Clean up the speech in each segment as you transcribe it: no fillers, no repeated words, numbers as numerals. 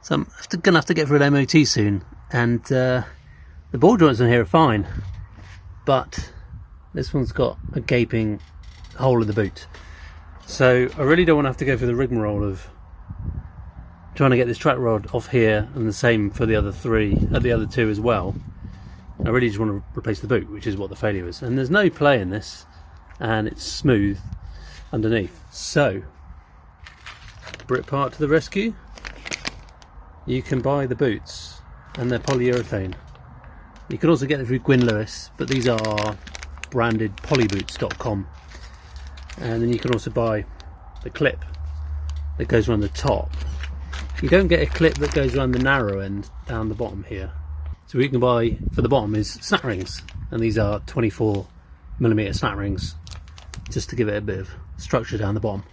So I'm gonna have to get for an MOT soon, and the ball joints on here are fine, but this one's got a gaping hole in the boot. So I really don't want to have to go through the rigmarole of trying to get this track rod off here, and the same for the other two as well. I really just want to replace the boot, which is what the failure is. And there's no play in this, and it's smooth underneath. So, Brit Part to the rescue. You can buy the boots, and they're polyurethane. You can also get them through Gwyn Lewis, but these are branded polyboots.com. And then you can also buy the clip that goes around the top. You don't get a clip that goes around the narrow end down the bottom here. So what you can buy for the bottom is snap rings, and these are 24mm snap rings, just to give it a bit of structure down the bottom.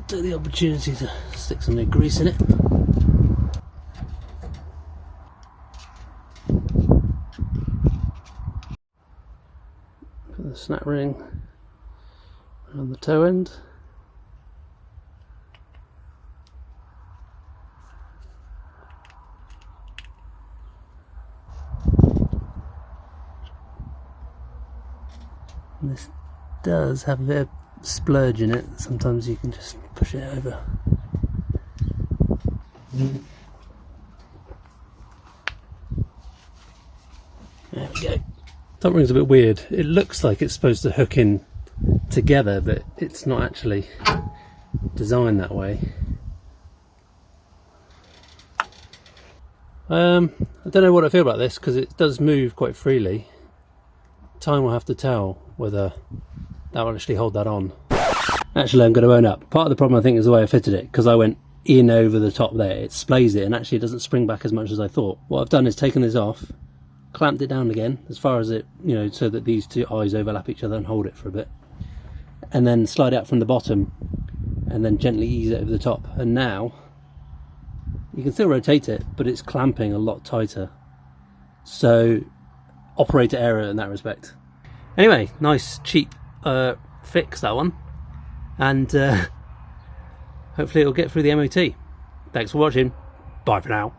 Take the opportunity to stick some new grease in it. Put the snap ring around the toe end. And this does have a bit of splurge in it. Sometimes you can just push it over. There we go. Top ring's a bit weird. It looks like it's supposed to hook in together, but it's not actually designed that way. I don't know what I feel about this, because it does move quite freely. Time will have to tell whether that will actually hold that on. Actually, I'm going to own up. Part of the problem, I think, is the way I fitted it, because I went in over the top there. It splays it, and actually it doesn't spring back as much as I thought. What I've done is taken this off, clamped it down again, as far as it, so that these two eyes overlap each other, and hold it for a bit. And then slide out from the bottom, and then gently ease it over the top. And now, you can still rotate it, but it's clamping a lot tighter. So, operator error in that respect. Anyway, nice, cheap fix, that one. And hopefully it'll get through the MOT. Thanks for watching. Bye for now.